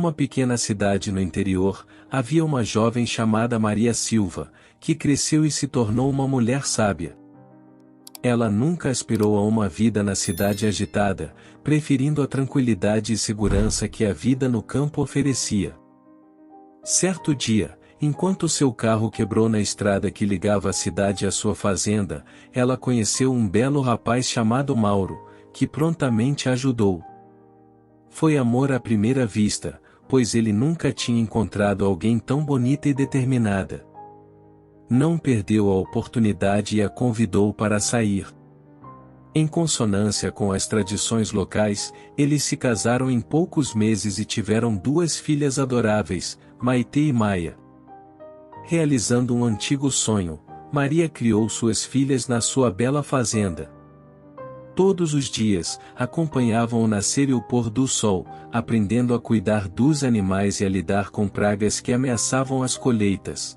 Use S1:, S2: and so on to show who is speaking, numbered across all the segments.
S1: Numa pequena cidade no interior, havia uma jovem chamada Maria Silva, que cresceu e se tornou uma mulher sábia. Ela nunca aspirou a uma vida na cidade agitada, preferindo a tranquilidade e segurança que a vida no campo oferecia. Certo dia, enquanto seu carro quebrou na estrada que ligava a cidade à sua fazenda, ela conheceu um belo rapaz chamado Mauro, que prontamente a ajudou. Foi amor à primeira vista, pois ele nunca tinha encontrado alguém tão bonita e determinada. Não perdeu a oportunidade e a convidou para sair. Em consonância com as tradições locais, eles se casaram em poucos meses e tiveram 2 filhas adoráveis, Maitê e Maia. Realizando um antigo sonho, Maria criou suas filhas na sua bela fazenda. Todos os dias, acompanhavam o nascer e o pôr do sol, aprendendo a cuidar dos animais e a lidar com pragas que ameaçavam as colheitas.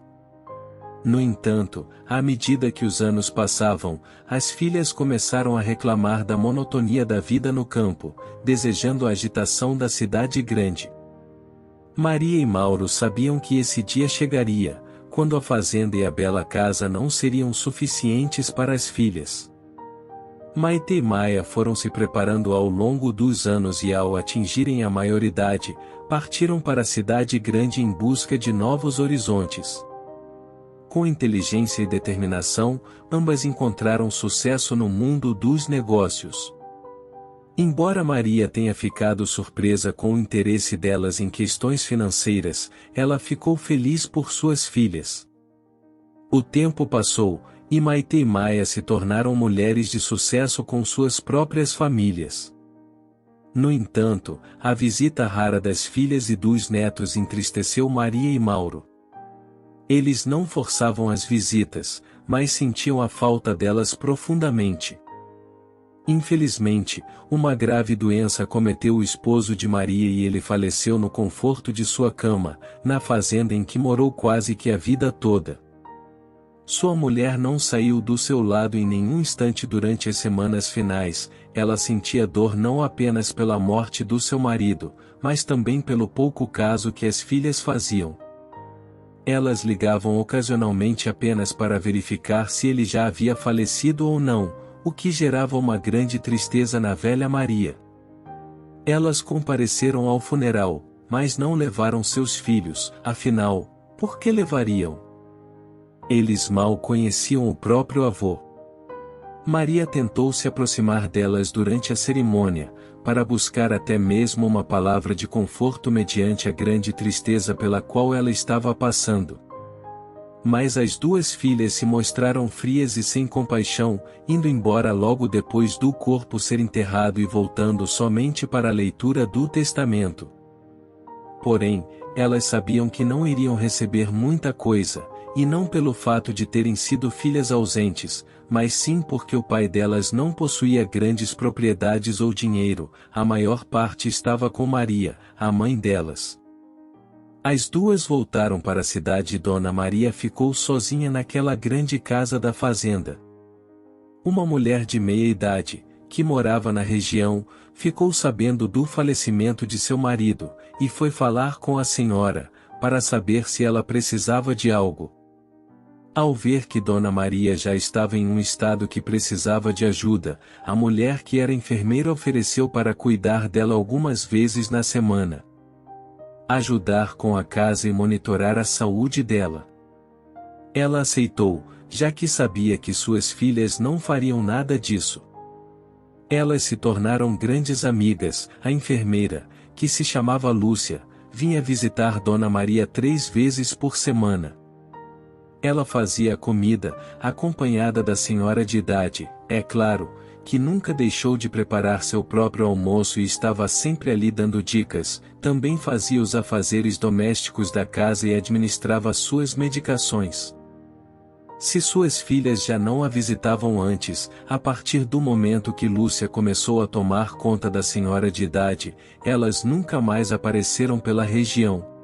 S1: No entanto, à medida que os anos passavam, as filhas começaram a reclamar da monotonia da vida no campo, desejando a agitação da cidade grande. Maria e Mauro sabiam que esse dia chegaria, quando a fazenda e a bela casa não seriam suficientes para as filhas. Maitê e Maia foram se preparando ao longo dos anos e ao atingirem a maioridade, partiram para a cidade grande em busca de novos horizontes. Com inteligência e determinação, ambas encontraram sucesso no mundo dos negócios. Embora Maria tenha ficado surpresa com o interesse delas em questões financeiras, ela ficou feliz por suas filhas. O tempo passou, e Maitê e Maia se tornaram mulheres de sucesso com suas próprias famílias. No entanto, a visita rara das filhas e dos netos entristeceu Maria e Mauro. Eles não forçavam as visitas, mas sentiam a falta delas profundamente. Infelizmente, uma grave doença acometeu o esposo de Maria e ele faleceu no conforto de sua cama, na fazenda em que morou quase que a vida toda. Sua mulher não saiu do seu lado em nenhum instante durante as semanas finais, ela sentia dor não apenas pela morte do seu marido, mas também pelo pouco caso que as filhas faziam. Elas ligavam ocasionalmente apenas para verificar se ele já havia falecido ou não, o que gerava uma grande tristeza na velha Maria. Elas compareceram ao funeral, mas não levaram seus filhos, afinal, por que levariam? Eles mal conheciam o próprio avô. Maria tentou se aproximar delas durante a cerimônia, para buscar até mesmo uma palavra de conforto mediante a grande tristeza pela qual ela estava passando. Mas as 2 filhas se mostraram frias e sem compaixão, indo embora logo depois do corpo ser enterrado e voltando somente para a leitura do testamento. Porém, elas sabiam que não iriam receber muita coisa, e não pelo fato de terem sido filhas ausentes, mas sim porque o pai delas não possuía grandes propriedades ou dinheiro, a maior parte estava com Maria, a mãe delas. As 2 voltaram para a cidade e Dona Maria ficou sozinha naquela grande casa da fazenda. Uma mulher de meia idade, que morava na região, ficou sabendo do falecimento de seu marido, e foi falar com a senhora, para saber se ela precisava de algo. Ao ver que Dona Maria já estava em um estado que precisava de ajuda, a mulher que era enfermeira ofereceu para cuidar dela algumas vezes na semana. Ajudar com a casa e monitorar a saúde dela. Ela aceitou, já que sabia que suas filhas não fariam nada disso. Elas se tornaram grandes amigas. A enfermeira, que se chamava Lúcia, vinha visitar Dona Maria 3 vezes por semana. Ela fazia a comida, acompanhada da senhora de idade, é claro, que nunca deixou de preparar seu próprio almoço e estava sempre ali dando dicas, também fazia os afazeres domésticos da casa e administrava suas medicações. Se suas filhas já não a visitavam antes, a partir do momento que Lúcia começou a tomar conta da senhora de idade, elas nunca mais apareceram pela região.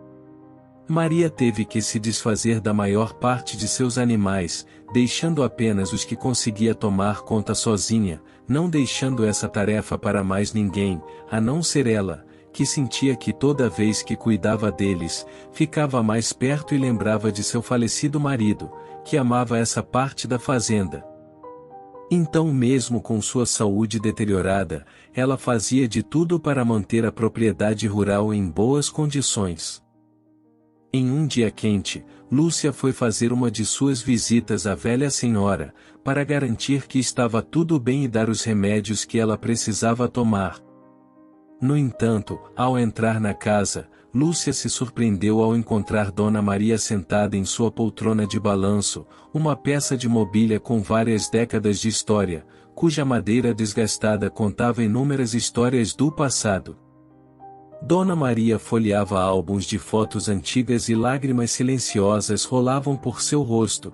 S1: Maria teve que se desfazer da maior parte de seus animais, deixando apenas os que conseguia tomar conta sozinha, não deixando essa tarefa para mais ninguém, a não ser ela, que sentia que toda vez que cuidava deles, ficava mais perto e lembrava de seu falecido marido, que amava essa parte da fazenda. Então, mesmo com sua saúde deteriorada, ela fazia de tudo para manter a propriedade rural em boas condições. Em um dia quente, Lúcia foi fazer uma de suas visitas à velha senhora, para garantir que estava tudo bem e dar os remédios que ela precisava tomar. No entanto, ao entrar na casa, Lúcia se surpreendeu ao encontrar Dona Maria sentada em sua poltrona de balanço, uma peça de mobília com várias décadas de história, cuja madeira desgastada contava inúmeras histórias do passado. Dona Maria folheava álbuns de fotos antigas e lágrimas silenciosas rolavam por seu rosto.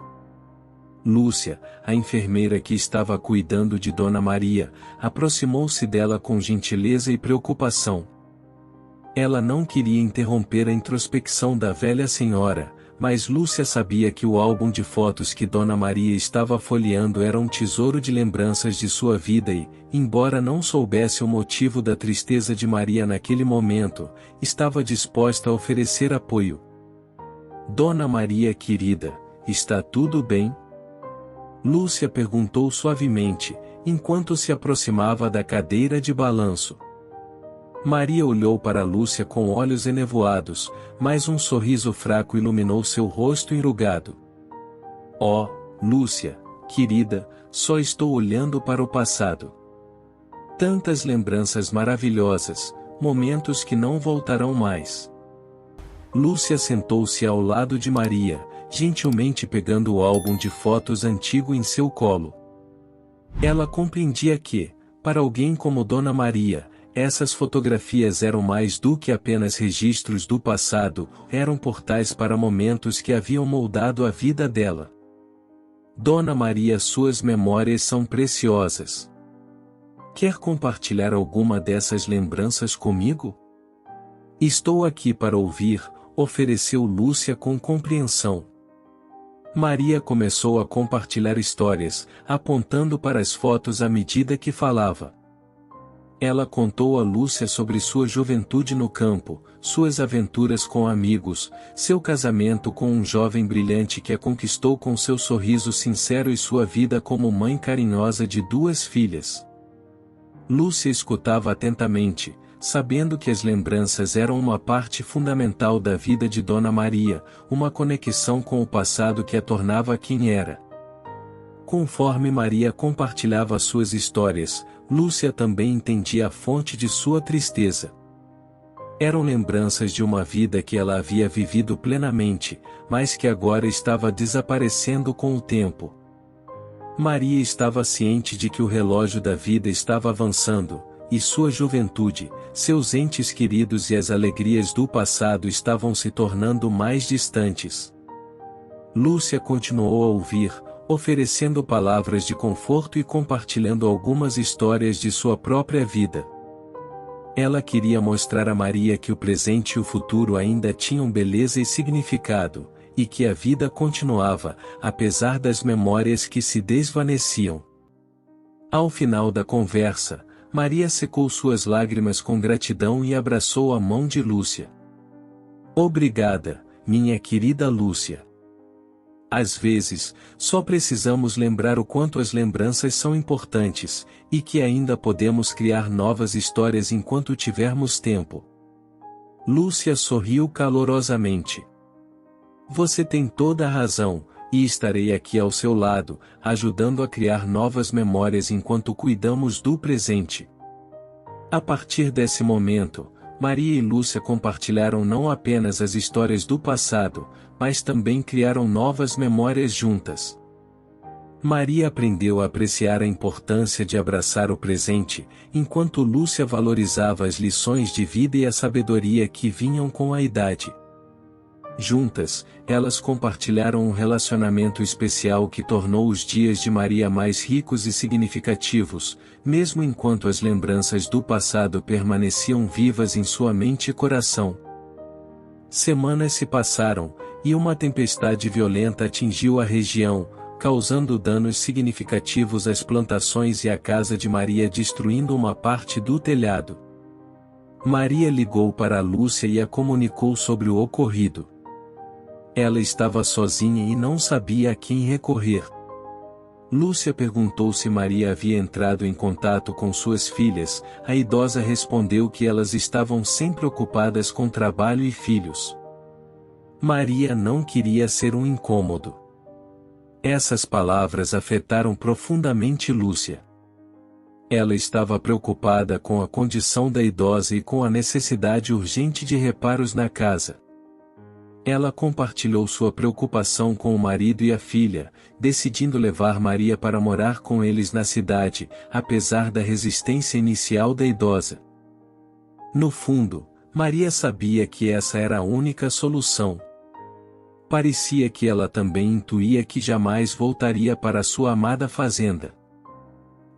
S1: Lúcia, a enfermeira que estava cuidando de Dona Maria, aproximou-se dela com gentileza e preocupação. Ela não queria interromper a introspecção da velha senhora, mas Lúcia sabia que o álbum de fotos que Dona Maria estava folheando era um tesouro de lembranças de sua vida e, embora não soubesse o motivo da tristeza de Maria naquele momento, estava disposta a oferecer apoio. Dona Maria querida, está tudo bem? Lúcia perguntou suavemente, enquanto se aproximava da cadeira de balanço. Maria olhou para Lúcia com olhos enevoados, mas um sorriso fraco iluminou seu rosto enrugado. Oh, Lúcia, querida, só estou olhando para o passado. Tantas lembranças maravilhosas, momentos que não voltarão mais. Lúcia sentou-se ao lado de Maria, gentilmente pegando o álbum de fotos antigo em seu colo. Ela compreendia que, para alguém como Dona Maria, essas fotografias eram mais do que apenas registros do passado, eram portais para momentos que haviam moldado a vida dela. Dona Maria, suas memórias são preciosas. Quer compartilhar alguma dessas lembranças comigo? Estou aqui para ouvir, ofereceu Lúcia com compreensão. Maria começou a compartilhar histórias, apontando para as fotos à medida que falava. Ela contou a Lúcia sobre sua juventude no campo, suas aventuras com amigos, seu casamento com um jovem brilhante que a conquistou com seu sorriso sincero e sua vida como mãe carinhosa de 2 filhas. Lúcia escutava atentamente, sabendo que as lembranças eram uma parte fundamental da vida de Dona Maria, uma conexão com o passado que a tornava quem era. Conforme Maria compartilhava suas histórias, Lúcia também entendia a fonte de sua tristeza. Eram lembranças de uma vida que ela havia vivido plenamente, mas que agora estava desaparecendo com o tempo. Maria estava ciente de que o relógio da vida estava avançando, e sua juventude, seus entes queridos e as alegrias do passado estavam se tornando mais distantes. Lúcia continuou a ouvir, oferecendo palavras de conforto e compartilhando algumas histórias de sua própria vida. Ela queria mostrar a Maria que o presente e o futuro ainda tinham beleza e significado, e que a vida continuava, apesar das memórias que se desvaneciam. Ao final da conversa, Maria secou suas lágrimas com gratidão e abraçou a mão de Lúcia. Obrigada, minha querida Lúcia. Às vezes, só precisamos lembrar o quanto as lembranças são importantes, e que ainda podemos criar novas histórias enquanto tivermos tempo. Lúcia sorriu calorosamente. Você tem toda a razão, e estarei aqui ao seu lado, ajudando a criar novas memórias enquanto cuidamos do presente. A partir desse momento, Maria e Lúcia compartilharam não apenas as histórias do passado, mas também criaram novas memórias juntas. Maria aprendeu a apreciar a importância de abraçar o presente, enquanto Lúcia valorizava as lições de vida e a sabedoria que vinham com a idade. Juntas, elas compartilharam um relacionamento especial que tornou os dias de Maria mais ricos e significativos, mesmo enquanto as lembranças do passado permaneciam vivas em sua mente e coração. Semanas se passaram, e uma tempestade violenta atingiu a região, causando danos significativos às plantações e à casa de Maria, destruindo uma parte do telhado. Maria ligou para Lúcia e a comunicou sobre o ocorrido. Ela estava sozinha e não sabia a quem recorrer. Lúcia perguntou se Maria havia entrado em contato com suas filhas. A idosa respondeu que elas estavam sempre ocupadas com trabalho e filhos. Maria não queria ser um incômodo. Essas palavras afetaram profundamente Lúcia. Ela estava preocupada com a condição da idosa e com a necessidade urgente de reparos na casa. Ela compartilhou sua preocupação com o marido e a filha, decidindo levar Maria para morar com eles na cidade, apesar da resistência inicial da idosa. No fundo, Maria sabia que essa era a única solução. Parecia que ela também intuía que jamais voltaria para sua amada fazenda.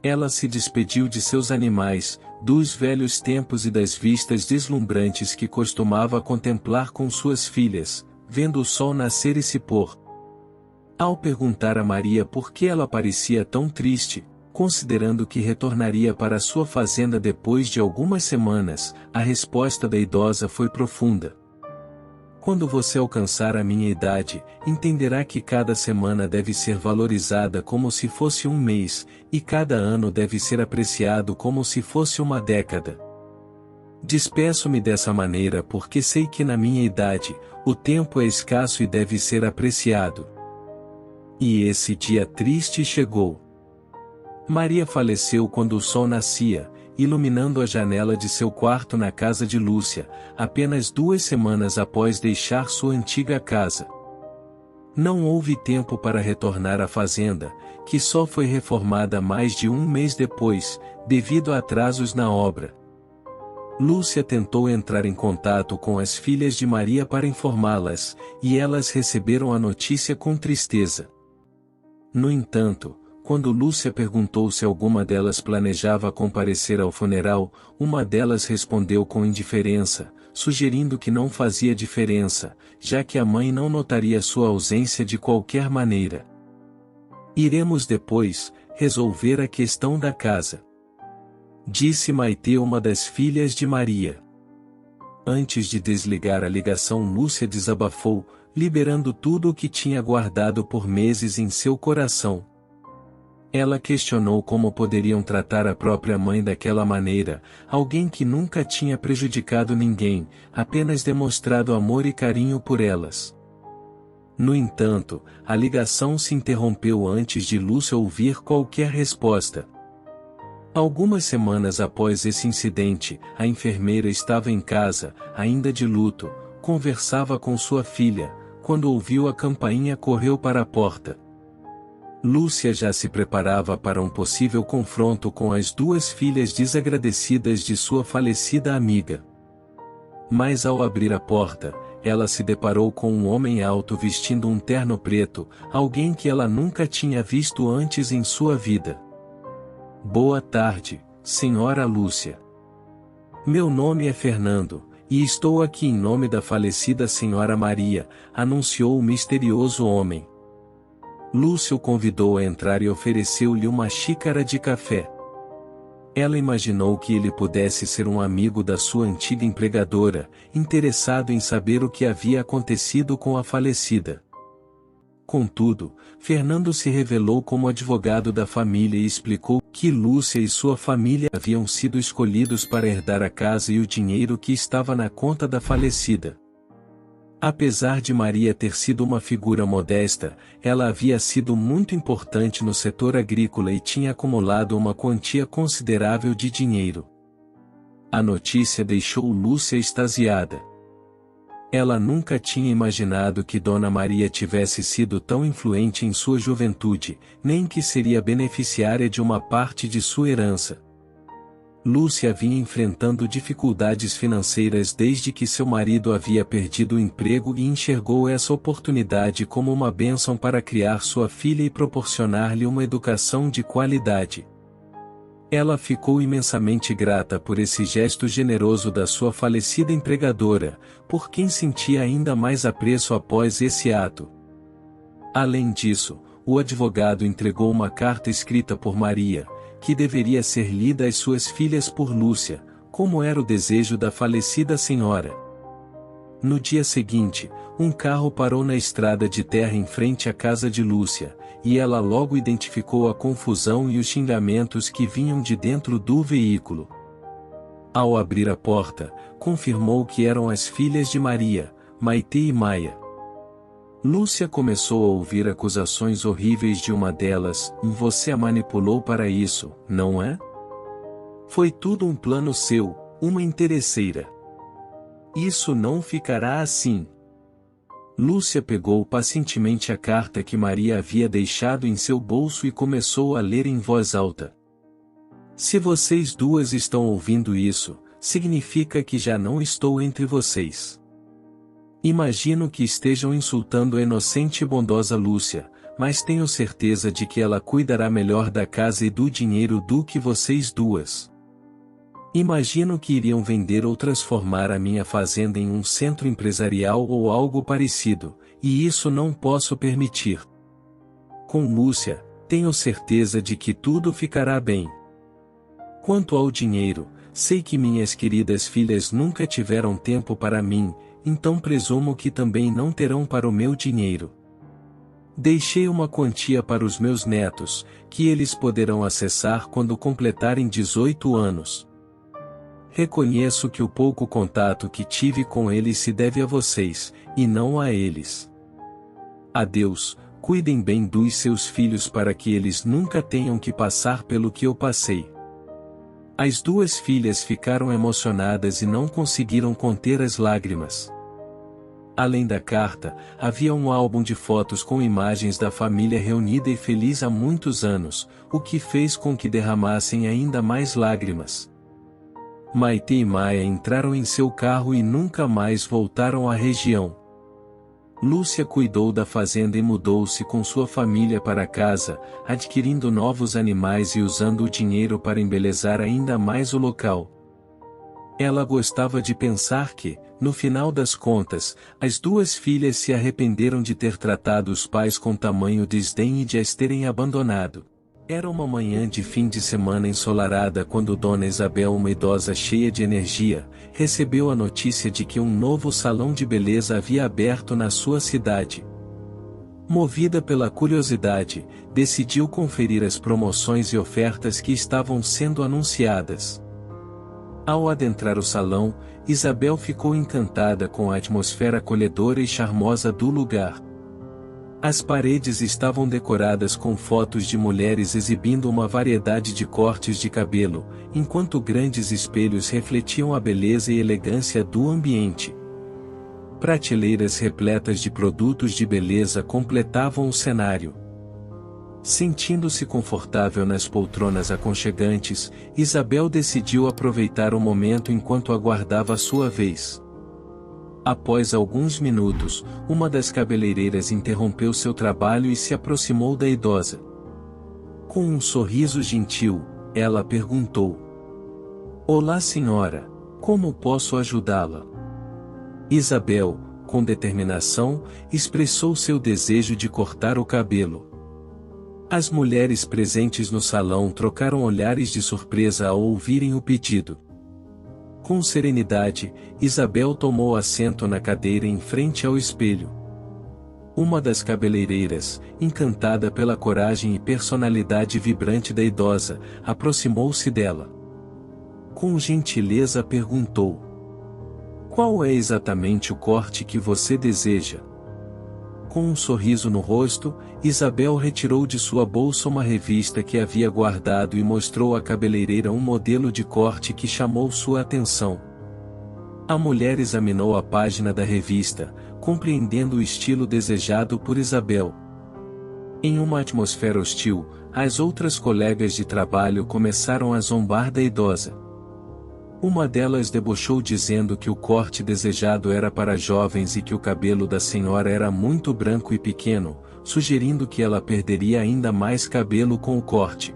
S1: Ela se despediu de seus animais, dos velhos tempos e das vistas deslumbrantes que costumava contemplar com suas filhas, vendo o sol nascer e se pôr. Ao perguntar a Maria por que ela parecia tão triste, considerando que retornaria para sua fazenda depois de algumas semanas, a resposta da idosa foi profunda. Quando você alcançar a minha idade, entenderá que cada semana deve ser valorizada como se fosse um mês, e cada ano deve ser apreciado como se fosse uma década. Despeço-me dessa maneira porque sei que na minha idade, o tempo é escasso e deve ser apreciado. E esse dia triste chegou. Maria faleceu quando o sol nascia, iluminando a janela de seu quarto na casa de Lúcia, apenas 2 semanas após deixar sua antiga casa. Não houve tempo para retornar à fazenda, que só foi reformada mais de 1 mês depois, devido a atrasos na obra. Lúcia tentou entrar em contato com as filhas de Maria para informá-las, e elas receberam a notícia com tristeza. No entanto, quando Lúcia perguntou se alguma delas planejava comparecer ao funeral, uma delas respondeu com indiferença, sugerindo que não fazia diferença, já que a mãe não notaria sua ausência de qualquer maneira. Iremos depois resolver a questão da casa, disse Maitê, uma das filhas de Maria. Antes de desligar a ligação, Lúcia desabafou, liberando tudo o que tinha guardado por meses em seu coração. Ela questionou como poderiam tratar a própria mãe daquela maneira, alguém que nunca tinha prejudicado ninguém, apenas demonstrado amor e carinho por elas. No entanto, a ligação se interrompeu antes de Lúcia ouvir qualquer resposta. Algumas semanas após esse incidente, a enfermeira estava em casa, ainda de luto, conversava com sua filha, quando ouviu a campainha correu para a porta. Lúcia já se preparava para um possível confronto com as 2 filhas desagradecidas de sua falecida amiga. Mas ao abrir a porta, ela se deparou com um homem alto vestindo um terno preto, alguém que ela nunca tinha visto antes em sua vida. Boa tarde, senhora Lúcia. Meu nome é Fernando, e estou aqui em nome da falecida senhora Maria, anunciou o misterioso homem. Lúcia o convidou a entrar e ofereceu-lhe uma xícara de café. Ela imaginou que ele pudesse ser um amigo da sua antiga empregadora, interessado em saber o que havia acontecido com a falecida. Contudo, Fernando se revelou como advogado da família e explicou que Lúcia e sua família haviam sido escolhidos para herdar a casa e o dinheiro que estava na conta da falecida. Apesar de Maria ter sido uma figura modesta, ela havia sido muito importante no setor agrícola e tinha acumulado uma quantia considerável de dinheiro. A notícia deixou Lúcia extasiada. Ela nunca tinha imaginado que Dona Maria tivesse sido tão influente em sua juventude, nem que seria beneficiária de uma parte de sua herança. Lúcia vinha enfrentando dificuldades financeiras desde que seu marido havia perdido o emprego e enxergou essa oportunidade como uma bênção para criar sua filha e proporcionar-lhe uma educação de qualidade. Ela ficou imensamente grata por esse gesto generoso da sua falecida empregadora, por quem sentia ainda mais apreço após esse ato. Além disso, o advogado entregou uma carta escrita por Maria, que deveria ser lida às suas filhas por Lúcia, como era o desejo da falecida senhora. No dia seguinte, um carro parou na estrada de terra em frente à casa de Lúcia, e ela logo identificou a confusão e os xingamentos que vinham de dentro do veículo. Ao abrir a porta, confirmou que eram as filhas de Maria, Maitê e Maia. Lúcia começou a ouvir acusações horríveis de uma delas: "Você a manipulou para isso, não é? Foi tudo um plano seu, uma interesseira. Isso não ficará assim." Lúcia pegou pacientemente a carta que Maria havia deixado em seu bolso e começou a ler em voz alta. "Se vocês duas estão ouvindo isso, significa que já não estou entre vocês. Imagino que estejam insultando a inocente e bondosa Lúcia, mas tenho certeza de que ela cuidará melhor da casa e do dinheiro do que vocês duas. Imagino que iriam vender ou transformar a minha fazenda em um centro empresarial ou algo parecido, e isso não posso permitir. Com Lúcia, tenho certeza de que tudo ficará bem. Quanto ao dinheiro, sei que minhas queridas filhas nunca tiveram tempo para mim, então presumo que também não terão para o meu dinheiro. Deixei uma quantia para os meus netos, que eles poderão acessar quando completarem 18 anos. Reconheço que o pouco contato que tive com eles se deve a vocês, e não a eles. Adeus, cuidem bem dos seus filhos para que eles nunca tenham que passar pelo que eu passei." As duas filhas ficaram emocionadas e não conseguiram conter as lágrimas. Além da carta, havia um álbum de fotos com imagens da família reunida e feliz há muitos anos, o que fez com que derramassem ainda mais lágrimas. Maitê e Maia entraram em seu carro e nunca mais voltaram à região. Lúcia cuidou da fazenda e mudou-se com sua família para casa, adquirindo novos animais e usando o dinheiro para embelezar ainda mais o local. Ela gostava de pensar que, no final das contas, as duas filhas se arrependeram de ter tratado os pais com tamanho desdém e de as terem abandonado. Era uma manhã de fim de semana ensolarada quando Dona Isabel, uma idosa cheia de energia, recebeu a notícia de que um novo salão de beleza havia aberto na sua cidade. Movida pela curiosidade, decidiu conferir as promoções e ofertas que estavam sendo anunciadas. Ao adentrar o salão, Isabel ficou encantada com a atmosfera acolhedora e charmosa do lugar. As paredes estavam decoradas com fotos de mulheres exibindo uma variedade de cortes de cabelo, enquanto grandes espelhos refletiam a beleza e elegância do ambiente. Prateleiras repletas de produtos de beleza completavam o cenário. Sentindo-se confortável nas poltronas aconchegantes, Isabel decidiu aproveitar o momento enquanto aguardava a sua vez. Após alguns minutos, uma das cabeleireiras interrompeu seu trabalho e se aproximou da idosa. Com um sorriso gentil, ela perguntou: "Olá, senhora, como posso ajudá-la?" Isabel, com determinação, expressou seu desejo de cortar o cabelo. As mulheres presentes no salão trocaram olhares de surpresa ao ouvirem o pedido. Com serenidade, Isabel tomou assento na cadeira em frente ao espelho. Uma das cabeleireiras, encantada pela coragem e personalidade vibrante da idosa, aproximou-se dela. Com gentileza perguntou: "Qual é exatamente o corte que você deseja?" Com um sorriso no rosto, Isabel retirou de sua bolsa uma revista que havia guardado e mostrou à cabeleireira um modelo de corte que chamou sua atenção. A mulher examinou a página da revista, compreendendo o estilo desejado por Isabel. Em uma atmosfera hostil, as outras colegas de trabalho começaram a zombar da idosa. Uma delas debochou dizendo que o corte desejado era para jovens e que o cabelo da senhora era muito branco e pequeno, sugerindo que ela perderia ainda mais cabelo com o corte.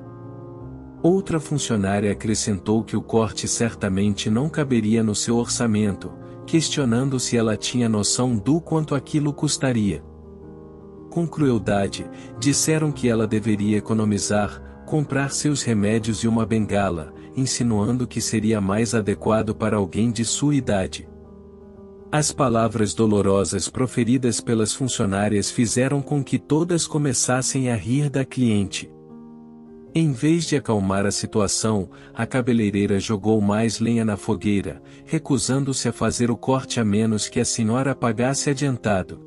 S1: Outra funcionária acrescentou que o corte certamente não caberia no seu orçamento, questionando se ela tinha noção do quanto aquilo custaria. Com crueldade, disseram que ela deveria economizar, comprar seus remédios e uma bengala, insinuando que seria mais adequado para alguém de sua idade. As palavras dolorosas proferidas pelas funcionárias fizeram com que todas começassem a rir da cliente. Em vez de acalmar a situação, a cabeleireira jogou mais lenha na fogueira, recusando-se a fazer o corte a menos que a senhora pagasse adiantado.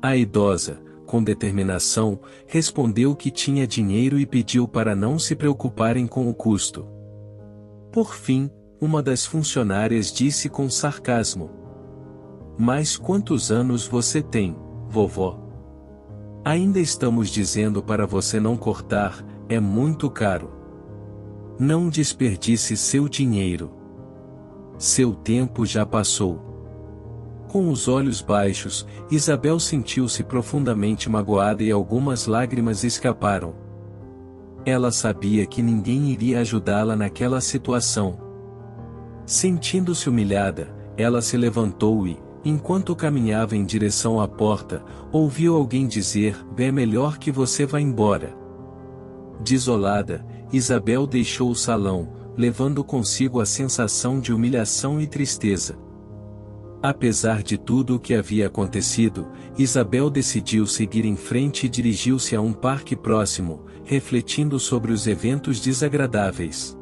S1: A idosa, com determinação, respondeu que tinha dinheiro e pediu para não se preocuparem com o custo. Por fim, uma das funcionárias disse com sarcasmo: "Mas quantos anos você tem, vovó? Ainda estamos dizendo para você não cortar, é muito caro. Não desperdice seu dinheiro. Seu tempo já passou." Com os olhos baixos, Isabel sentiu-se profundamente magoada e algumas lágrimas escaparam. Ela sabia que ninguém iria ajudá-la naquela situação. Sentindo-se humilhada, ela se levantou e, enquanto caminhava em direção à porta, ouviu alguém dizer: "É melhor que você vá embora." Desolada, Isabel deixou o salão, levando consigo a sensação de humilhação e tristeza. Apesar de tudo o que havia acontecido, Isabel decidiu seguir em frente e dirigiu-se a um parque próximo, refletindo sobre os eventos desagradáveis.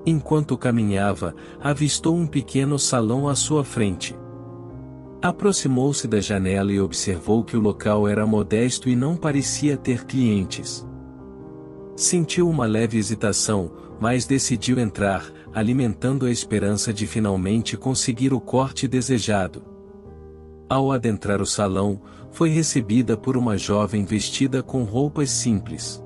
S1: Enquanto caminhava, avistou um pequeno salão à sua frente. Aproximou-se da janela e observou que o local era modesto e não parecia ter clientes. Sentiu uma leve hesitação, mas decidiu entrar, alimentando a esperança de finalmente conseguir o corte desejado. Ao adentrar o salão, foi recebida por uma jovem vestida com roupas simples.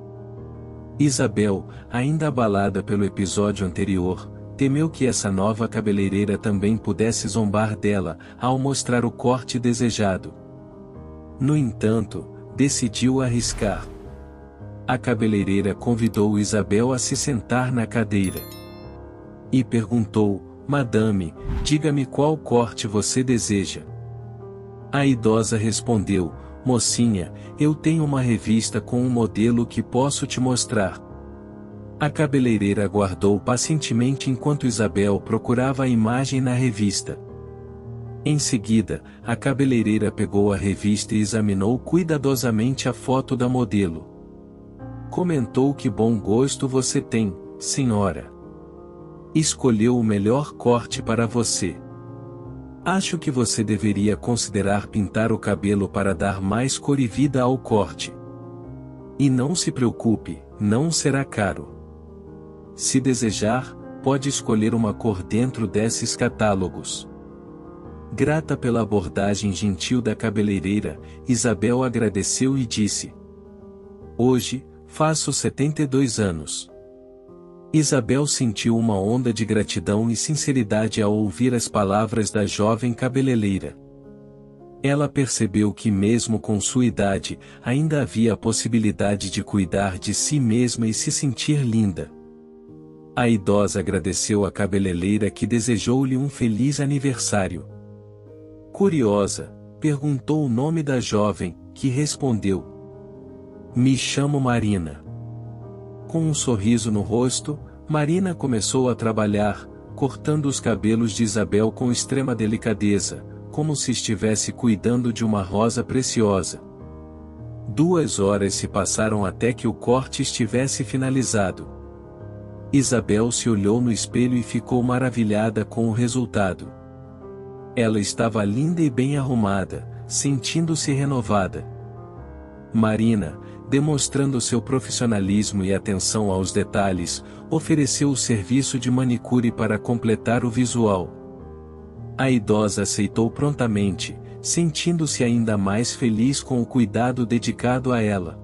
S1: Isabel, ainda abalada pelo episódio anterior, temeu que essa nova cabeleireira também pudesse zombar dela, ao mostrar o corte desejado. No entanto, decidiu arriscar. A cabeleireira convidou Isabel a se sentar na cadeira. E perguntou: "Madame, diga-me qual corte você deseja." A idosa respondeu: "Mocinha, eu tenho uma revista com um modelo que posso te mostrar." A cabeleireira aguardou pacientemente enquanto Isabel procurava a imagem na revista. Em seguida, a cabeleireira pegou a revista e examinou cuidadosamente a foto da modelo. Comentou: "Que bom gosto você tem, senhora. Escolheu o melhor corte para você. Acho que você deveria considerar pintar o cabelo para dar mais cor e vida ao corte. E não se preocupe, não será caro. Se desejar, pode escolher uma cor dentro desses catálogos." Grata pela abordagem gentil da cabeleireira, Isabel agradeceu e disse: "Hoje, faço 72 anos." Isabel sentiu uma onda de gratidão e sinceridade ao ouvir as palavras da jovem cabeleireira. Ela percebeu que mesmo com sua idade, ainda havia a possibilidade de cuidar de si mesma e se sentir linda. A idosa agradeceu à cabeleireira que desejou-lhe um feliz aniversário. Curiosa, perguntou o nome da jovem, que respondeu: "Me chamo Marina." Com um sorriso no rosto, Marina começou a trabalhar, cortando os cabelos de Isabel com extrema delicadeza, como se estivesse cuidando de uma rosa preciosa. 2 horas se passaram até que o corte estivesse finalizado. Isabel se olhou no espelho e ficou maravilhada com o resultado. Ela estava linda e bem arrumada, sentindo-se renovada. Marina, demonstrando seu profissionalismo e atenção aos detalhes, ofereceu o serviço de manicure para completar o visual. A idosa aceitou prontamente, sentindo-se ainda mais feliz com o cuidado dedicado a ela.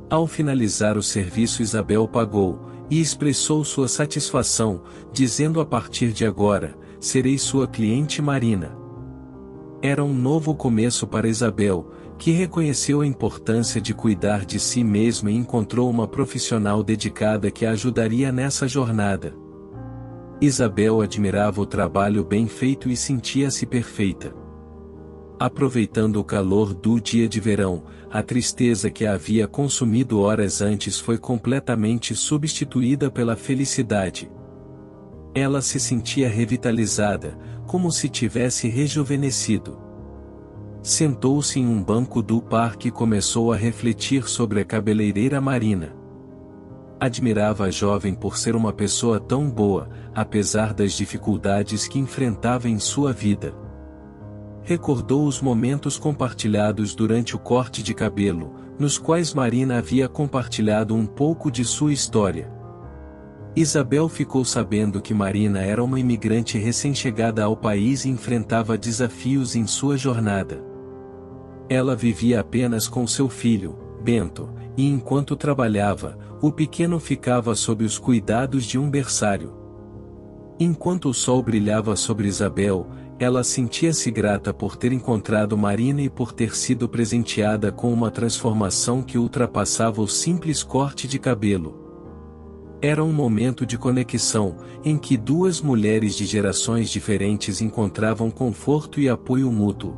S1: Ao finalizar o serviço, Isabel pagou, e expressou sua satisfação, dizendo: "A partir de agora, serei sua cliente Marina." Era um novo começo para Isabel, que reconheceu a importância de cuidar de si mesma e encontrou uma profissional dedicada que a ajudaria nessa jornada. Isabel admirava o trabalho bem feito e sentia-se perfeita. Aproveitando o calor do dia de verão, a tristeza que a havia consumido horas antes foi completamente substituída pela felicidade. Ela se sentia revitalizada, como se tivesse rejuvenescido. Sentou-se em um banco do parque e começou a refletir sobre a cabeleireira Marina. Admirava a jovem por ser uma pessoa tão boa, apesar das dificuldades que enfrentava em sua vida. Recordou os momentos compartilhados durante o corte de cabelo, nos quais Marina havia compartilhado um pouco de sua história. Isabel ficou sabendo que Marina era uma imigrante recém-chegada ao país e enfrentava desafios em sua jornada. Ela vivia apenas com seu filho, Bento, e enquanto trabalhava, o pequeno ficava sob os cuidados de um berçário. Enquanto o sol brilhava sobre Isabel, ela sentia-se grata por ter encontrado Marina e por ter sido presenteada com uma transformação que ultrapassava o simples corte de cabelo. Era um momento de conexão, em que duas mulheres de gerações diferentes encontravam conforto e apoio mútuo.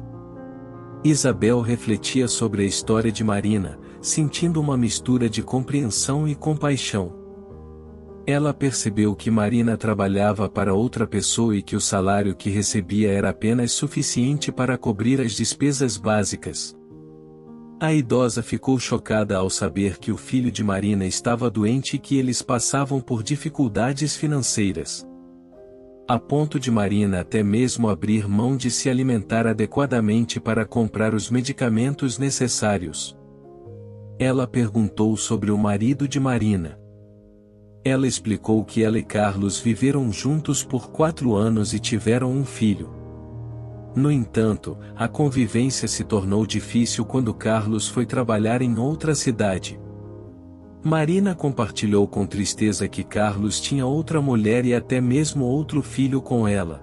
S1: Isabel refletia sobre a história de Marina, sentindo uma mistura de compreensão e compaixão. Ela percebeu que Marina trabalhava para outra pessoa e que o salário que recebia era apenas suficiente para cobrir as despesas básicas. A idosa ficou chocada ao saber que o filho de Marina estava doente e que eles passavam por dificuldades financeiras. A ponto de Marina até mesmo abrir mão de se alimentar adequadamente para comprar os medicamentos necessários. Ela perguntou sobre o marido de Marina. Ela explicou que ela e Carlos viveram juntos por 4 anos e tiveram um filho. No entanto, a convivência se tornou difícil quando Carlos foi trabalhar em outra cidade. Marina compartilhou com tristeza que Carlos tinha outra mulher e até mesmo outro filho com ela.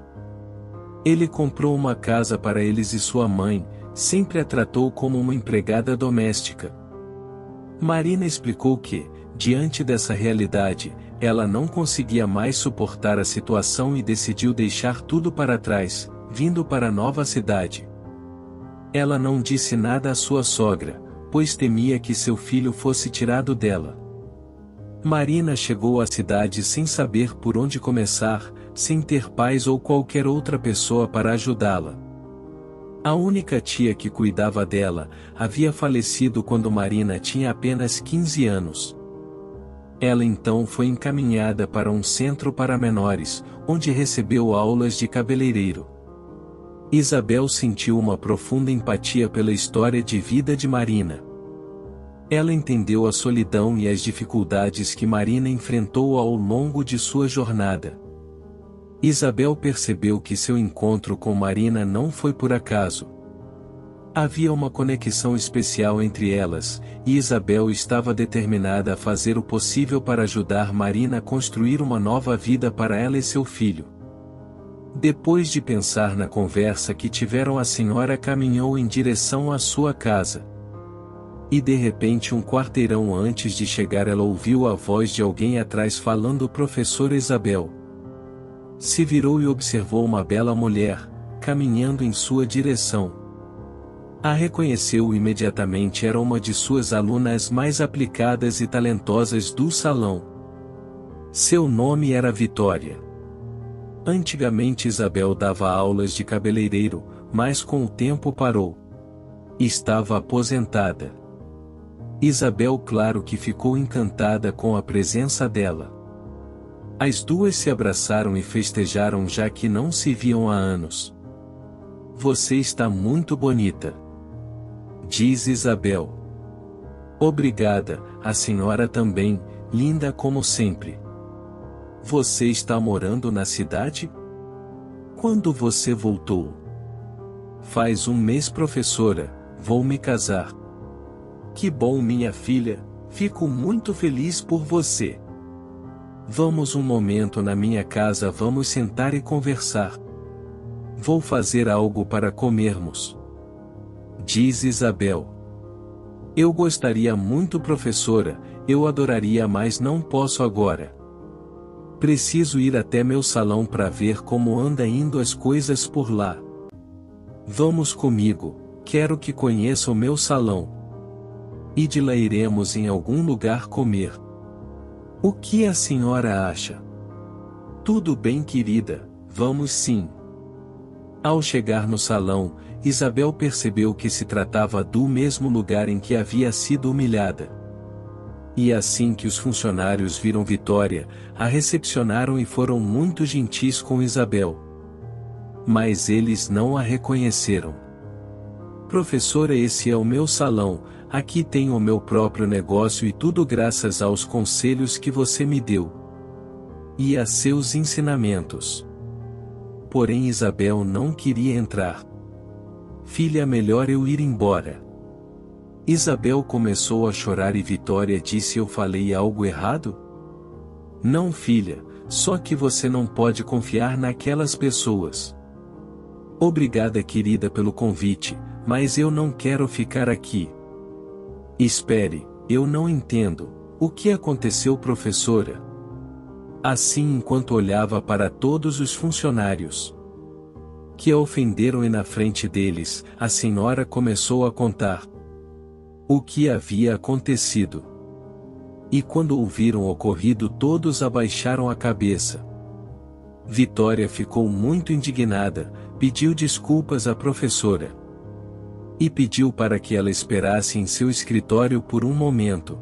S1: Ele comprou uma casa para eles e sua mãe, sempre a tratou como uma empregada doméstica. Marina explicou que, diante dessa realidade, ela não conseguia mais suportar a situação e decidiu deixar tudo para trás, vindo para a nova cidade. Ela não disse nada à sua sogra, pois temia que seu filho fosse tirado dela. Marina chegou à cidade sem saber por onde começar, sem ter pais ou qualquer outra pessoa para ajudá-la. A única tia que cuidava dela, havia falecido quando Marina tinha apenas 15 anos. Ela então foi encaminhada para um centro para menores, onde recebeu aulas de cabeleireiro. Isabel sentiu uma profunda empatia pela história de vida de Marina. Ela entendeu a solidão e as dificuldades que Marina enfrentou ao longo de sua jornada. Isabel percebeu que seu encontro com Marina não foi por acaso. Havia uma conexão especial entre elas, e Isabel estava determinada a fazer o possível para ajudar Marina a construir uma nova vida para ela e seu filho. Depois de pensar na conversa que tiveram, a senhora caminhou em direção à sua casa. E de repente, um quarteirão antes de chegar, ela ouviu a voz de alguém atrás falando: "Professora Isabel." Se virou e observou uma bela mulher, caminhando em sua direção. A reconheceu imediatamente, era uma de suas alunas mais aplicadas e talentosas do salão. Seu nome era Vitória. Antigamente Isabel dava aulas de cabeleireiro, mas com o tempo parou. Estava aposentada. Isabel, claro que ficou encantada com a presença dela. As duas se abraçaram e festejaram, já que não se viam há anos. "Você está muito bonita", diz Isabel. "Obrigada, a senhora também, linda como sempre." "Você está morando na cidade? Quando você voltou?" "Faz um mês, professora, vou me casar." "Que bom, minha filha, fico muito feliz por você." "Vamos um momento na minha casa, vamos sentar e conversar. Vou fazer algo para comermos", diz Isabel. "Eu gostaria muito, professora, eu adoraria, mas não posso agora. Preciso ir até meu salão para ver como anda indo as coisas por lá." Vamos comigo, quero que conheça o meu salão. E de lá iremos em algum lugar comer. O que a senhora acha? Tudo bem, querida, vamos sim. Ao chegar no salão, Isabel percebeu que se tratava do mesmo lugar em que havia sido humilhada. E assim que os funcionários viram Vitória, a recepcionaram e foram muito gentis com Isabel. Mas eles não a reconheceram. Professora, esse é o meu salão, aqui tenho o meu próprio negócio e tudo graças aos conselhos que você me deu. E a seus ensinamentos. Porém Isabel não queria entrar. Filha, melhor eu ir embora. Isabel começou a chorar e Vitória disse: eu falei algo errado? Não, filha, só que você não pode confiar naquelas pessoas. Obrigada, querida, pelo convite, mas eu não quero ficar aqui. Espere, eu não entendo. O que aconteceu, professora? Assim, enquanto olhava para todos os funcionários que a ofenderam e na frente deles, a senhora começou a contar o que havia acontecido. E quando ouviram o ocorrido, todos abaixaram a cabeça. Vitória ficou muito indignada, pediu desculpas à professora e pediu para que ela esperasse em seu escritório por um momento,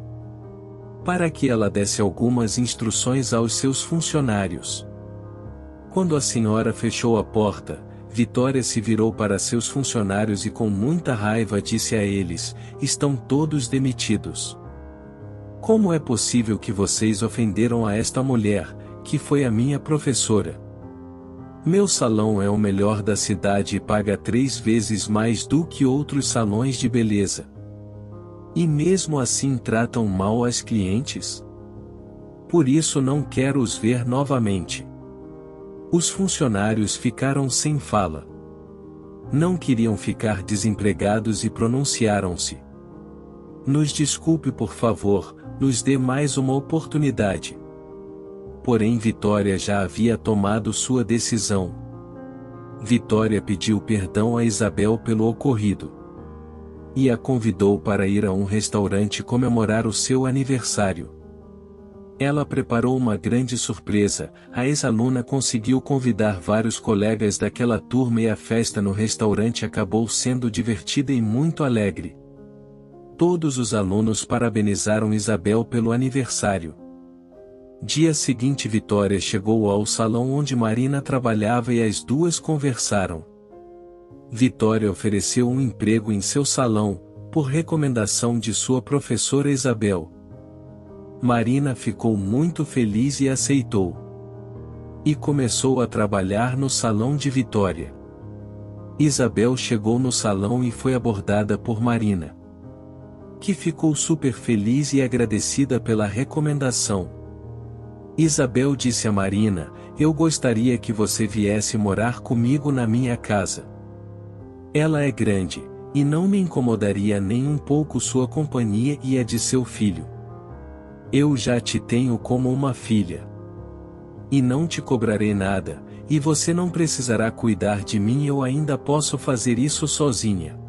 S1: para que ela desse algumas instruções aos seus funcionários. Quando a senhora fechou a porta, Vitória se virou para seus funcionários e com muita raiva disse a eles: estão todos demitidos. Como é possível que vocês ofenderam a esta mulher, que foi a minha professora? Meu salão é o melhor da cidade e paga 3 vezes mais do que outros salões de beleza. E mesmo assim tratam mal as clientes? Por isso não quero os ver novamente. Os funcionários ficaram sem fala. Não queriam ficar desempregados e pronunciaram-se. Nos desculpe, por favor, nos dê mais uma oportunidade. Porém Vitória já havia tomado sua decisão. Vitória pediu perdão a Isabel pelo ocorrido e a convidou para ir a um restaurante comemorar o seu aniversário. Ela preparou uma grande surpresa. A ex-aluna conseguiu convidar vários colegas daquela turma e a festa no restaurante acabou sendo divertida e muito alegre. Todos os alunos parabenizaram Isabel pelo aniversário. Dia seguinte Vitória chegou ao salão onde Marina trabalhava e as duas conversaram. Vitória ofereceu um emprego em seu salão, por recomendação de sua professora Isabel. Marina ficou muito feliz e aceitou. E começou a trabalhar no salão de Vitória. Isabel chegou no salão e foi abordada por Marina, que ficou super feliz e agradecida pela recomendação. Isabel disse a Marina: eu gostaria que você viesse morar comigo na minha casa. Ela é grande, e não me incomodaria nem um pouco sua companhia e a de seu filho. Eu já te tenho como uma filha. E não te cobrarei nada, e você não precisará cuidar de mim, eu ainda posso fazer isso sozinha.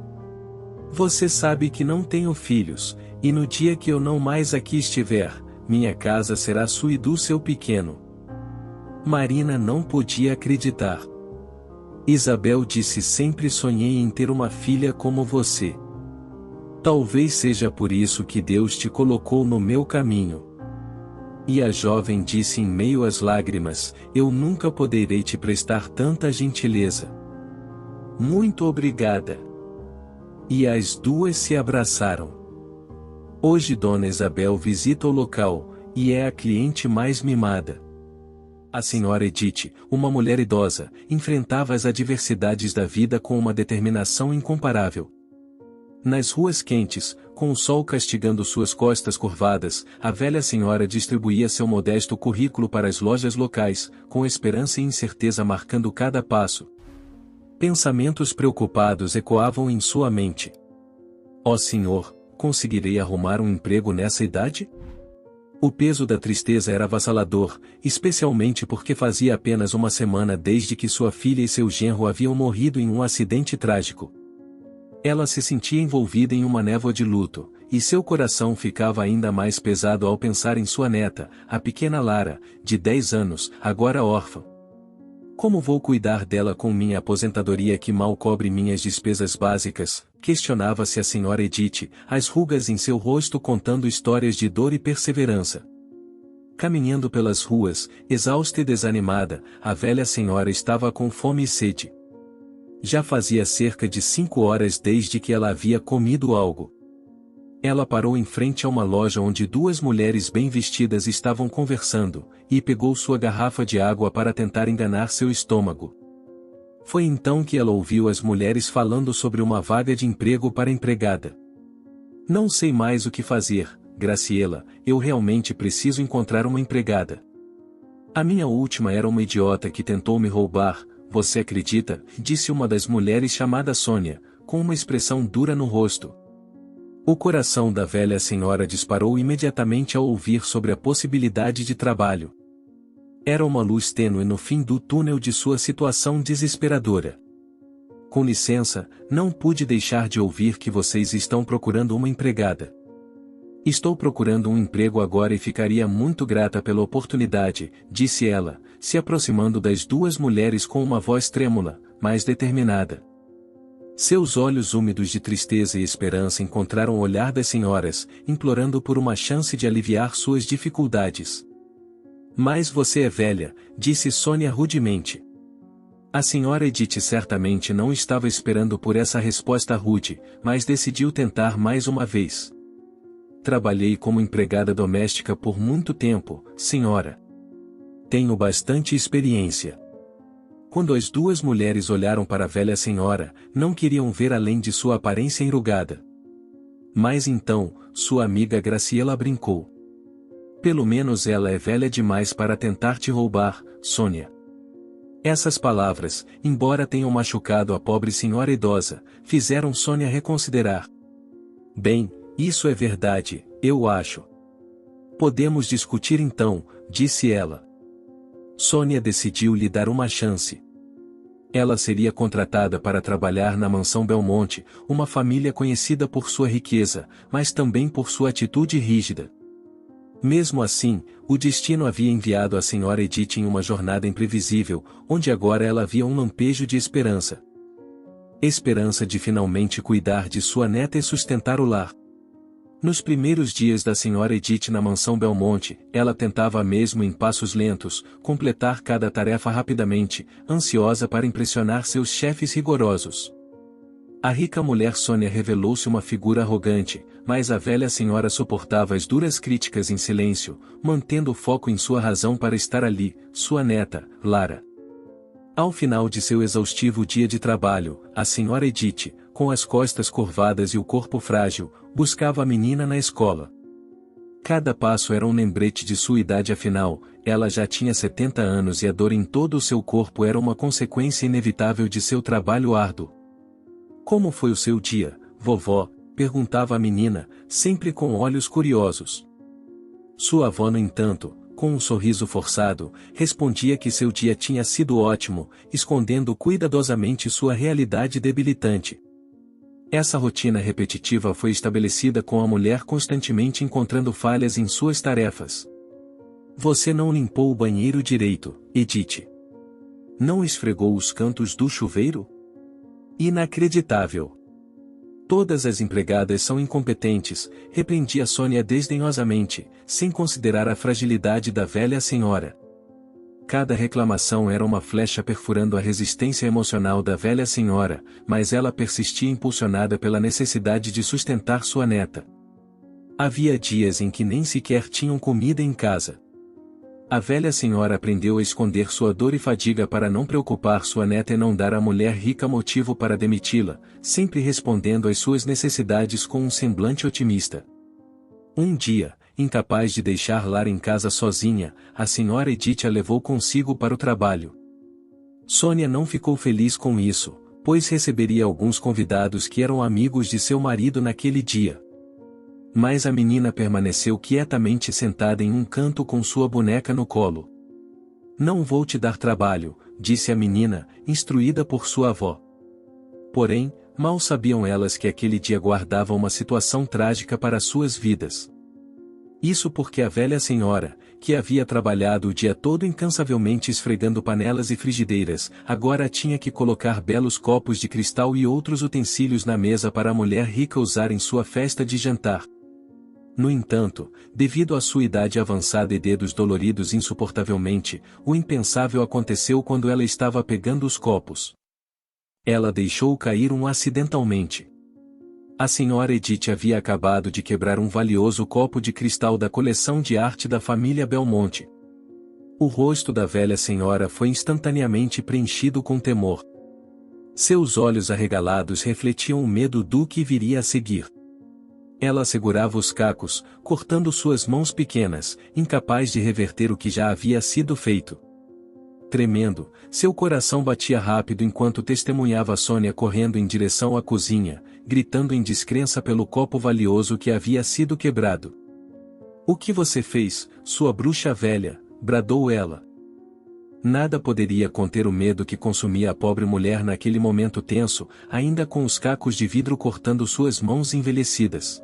S1: Você sabe que não tenho filhos, e no dia que eu não mais aqui estiver, minha casa será sua e do seu pequeno. Marina não podia acreditar. Isabel disse: sempre sonhei em ter uma filha como você. Talvez seja por isso que Deus te colocou no meu caminho. E a jovem disse em meio às lágrimas: eu nunca poderei te prestar tanta gentileza. Muito obrigada. E as duas se abraçaram. Hoje Dona Isabel visita o local, e é a cliente mais mimada. A senhora Edith, uma mulher idosa, enfrentava as adversidades da vida com uma determinação incomparável. Nas ruas quentes, com o sol castigando suas costas curvadas, a velha senhora distribuía seu modesto currículo para as lojas locais, com esperança e incerteza marcando cada passo. Pensamentos preocupados ecoavam em sua mente. Ó Senhor, conseguirei arrumar um emprego nessa idade? O peso da tristeza era avassalador, especialmente porque fazia apenas uma semana desde que sua filha e seu genro haviam morrido em um acidente trágico. Ela se sentia envolvida em uma névoa de luto, e seu coração ficava ainda mais pesado ao pensar em sua neta, a pequena Lara, de 10 anos, agora órfã. Como vou cuidar dela com minha aposentadoria que mal cobre minhas despesas básicas? Questionava-se a senhora Edith, as rugas em seu rosto contando histórias de dor e perseverança. Caminhando pelas ruas, exausta e desanimada, a velha senhora estava com fome e sede. Já fazia cerca de 5 horas desde que ela havia comido algo. Ela parou em frente a uma loja onde duas mulheres bem vestidas estavam conversando, e pegou sua garrafa de água para tentar enganar seu estômago. Foi então que ela ouviu as mulheres falando sobre uma vaga de emprego para empregada. Não sei mais o que fazer, Graciela, eu realmente preciso encontrar uma empregada. A minha última era uma idiota que tentou me roubar, você acredita? Disse uma das mulheres chamada Sônia, com uma expressão dura no rosto. O coração da velha senhora disparou imediatamente ao ouvir sobre a possibilidade de trabalho. Era uma luz tênue no fim do túnel de sua situação desesperadora. Com licença, não pude deixar de ouvir que vocês estão procurando uma empregada. Estou procurando um emprego agora e ficaria muito grata pela oportunidade, disse ela, se aproximando das duas mulheres com uma voz trêmula, mas determinada. Seus olhos úmidos de tristeza e esperança encontraram o olhar das senhoras, implorando por uma chance de aliviar suas dificuldades. Mas você é velha, disse Sônia rudemente. A senhora Edith certamente não estava esperando por essa resposta rude, mas decidiu tentar mais uma vez. Trabalhei como empregada doméstica por muito tempo, senhora. Tenho bastante experiência. Quando as duas mulheres olharam para a velha senhora, não queriam ver além de sua aparência enrugada. Mas então, sua amiga Graciela brincou. Pelo menos ela é velha demais para tentar te roubar, Sônia. Essas palavras, embora tenham machucado a pobre senhora idosa, fizeram Sônia reconsiderar. Bem, isso é verdade, eu acho. Podemos discutir então, disse ela. Sônia decidiu lhe dar uma chance. Ela seria contratada para trabalhar na mansão Belmonte, uma família conhecida por sua riqueza, mas também por sua atitude rígida. Mesmo assim, o destino havia enviado a senhora Edith em uma jornada imprevisível, onde agora ela via um lampejo de esperança. Esperança de finalmente cuidar de sua neta e sustentar o lar. Nos primeiros dias da senhora Edith na mansão Belmonte, ela tentava mesmo em passos lentos, completar cada tarefa rapidamente, ansiosa para impressionar seus chefes rigorosos. A rica mulher Sônia revelou-se uma figura arrogante, mas a velha senhora suportava as duras críticas em silêncio, mantendo o foco em sua razão para estar ali, sua neta, Lara. Ao final de seu exaustivo dia de trabalho, a senhora Edith, com as costas curvadas e o corpo frágil, buscava a menina na escola. Cada passo era um lembrete de sua idade afinal, ela já tinha 70 anos e a dor em todo o seu corpo era uma consequência inevitável de seu trabalho árduo. Como foi o seu dia, vovó? Perguntava a menina, sempre com olhos curiosos. Sua avó, no entanto, com um sorriso forçado, respondia que seu dia tinha sido ótimo, escondendo cuidadosamente sua realidade debilitante. Essa rotina repetitiva foi estabelecida com a mulher constantemente encontrando falhas em suas tarefas. Você não limpou o banheiro direito, Edith. Não esfregou os cantos do chuveiro? Inacreditável. Todas as empregadas são incompetentes, repreendia Sônia desdenhosamente, sem considerar a fragilidade da velha senhora. Cada reclamação era uma flecha perfurando a resistência emocional da velha senhora, mas ela persistia impulsionada pela necessidade de sustentar sua neta. Havia dias em que nem sequer tinham comida em casa. A velha senhora aprendeu a esconder sua dor e fadiga para não preocupar sua neta e não dar à mulher rica motivo para demiti-la, sempre respondendo às suas necessidades com um semblante otimista. Um dia, incapaz de deixar Lara em casa sozinha, a senhora Edith a levou consigo para o trabalho. Sônia não ficou feliz com isso, pois receberia alguns convidados que eram amigos de seu marido naquele dia. Mas a menina permaneceu quietamente sentada em um canto com sua boneca no colo. Não vou te dar trabalho, disse a menina, instruída por sua avó. Porém, mal sabiam elas que aquele dia guardava uma situação trágica para suas vidas. Isso porque a velha senhora, que havia trabalhado o dia todo incansavelmente esfregando panelas e frigideiras, agora tinha que colocar belos copos de cristal e outros utensílios na mesa para a mulher rica usar em sua festa de jantar. No entanto, devido à sua idade avançada e dedos doloridos insuportavelmente, o impensável aconteceu quando ela estava pegando os copos. Ela deixou cair um acidentalmente. A senhora Edith havia acabado de quebrar um valioso copo de cristal da coleção de arte da família Belmonte. O rosto da velha senhora foi instantaneamente preenchido com temor. Seus olhos arregalados refletiam o medo do que viria a seguir. Ela segurava os cacos, cortando suas mãos pequenas, incapaz de reverter o que já havia sido feito. Tremendo, seu coração batia rápido enquanto testemunhava Sônia correndo em direção à cozinha, gritando em descrença pelo copo valioso que havia sido quebrado. "O que você fez, sua bruxa velha?" bradou ela. Nada poderia conter o medo que consumia a pobre mulher naquele momento tenso, ainda com os cacos de vidro cortando suas mãos envelhecidas.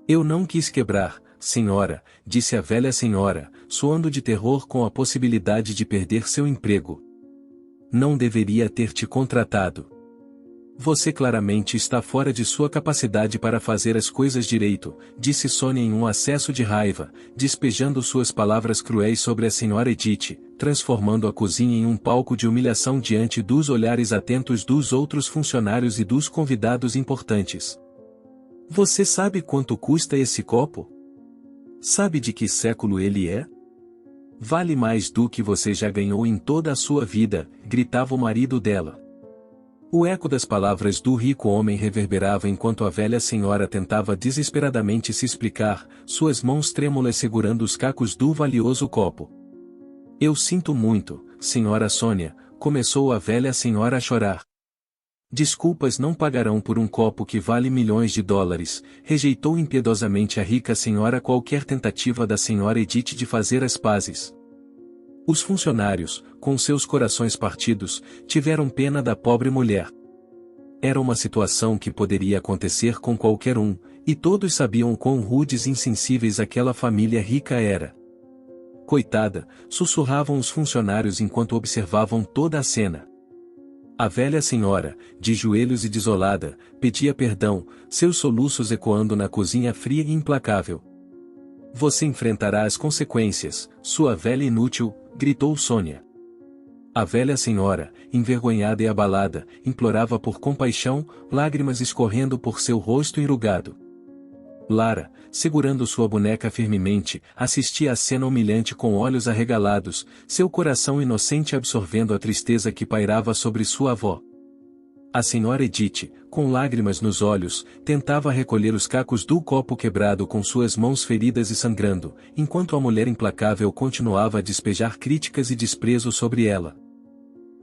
S1: "Eu não quis quebrar, senhora", disse a velha senhora, suando de terror com a possibilidade de perder seu emprego. "Não deveria ter te contratado. Você claramente está fora de sua capacidade para fazer as coisas direito", disse Sônia em um acesso de raiva, despejando suas palavras cruéis sobre a senhora Edith, transformando a cozinha em um palco de humilhação diante dos olhares atentos dos outros funcionários e dos convidados importantes. "Você sabe quanto custa esse copo? Sabe de que século ele é? Vale mais do que você já ganhou em toda a sua vida", gritava o marido dela. O eco das palavras do rico homem reverberava enquanto a velha senhora tentava desesperadamente se explicar, suas mãos trêmulas segurando os cacos do valioso copo. "Eu sinto muito, senhora Sônia", começou a velha senhora a chorar. "Desculpas não pagarão por um copo que vale milhões de dólares", rejeitou impiedosamente a rica senhora qualquer tentativa da senhora Edith de fazer as pazes. Os funcionários, com seus corações partidos, tiveram pena da pobre mulher. Era uma situação que poderia acontecer com qualquer um, e todos sabiam quão rudes e insensíveis aquela família rica era. "Coitada", sussurravam os funcionários enquanto observavam toda a cena. A velha senhora, de joelhos e desolada, pedia perdão, seus soluços ecoando na cozinha fria e implacável. "Você enfrentará as consequências, sua velha inútil", gritou Sônia. A velha senhora, envergonhada e abalada, implorava por compaixão, lágrimas escorrendo por seu rosto enrugado. Lara, segurando sua boneca firmemente, assistia à cena humilhante com olhos arregalados, seu coração inocente absorvendo a tristeza que pairava sobre sua avó. A senhora Edith, com lágrimas nos olhos, tentava recolher os cacos do copo quebrado com suas mãos feridas e sangrando, enquanto a mulher implacável continuava a despejar críticas e desprezo sobre ela.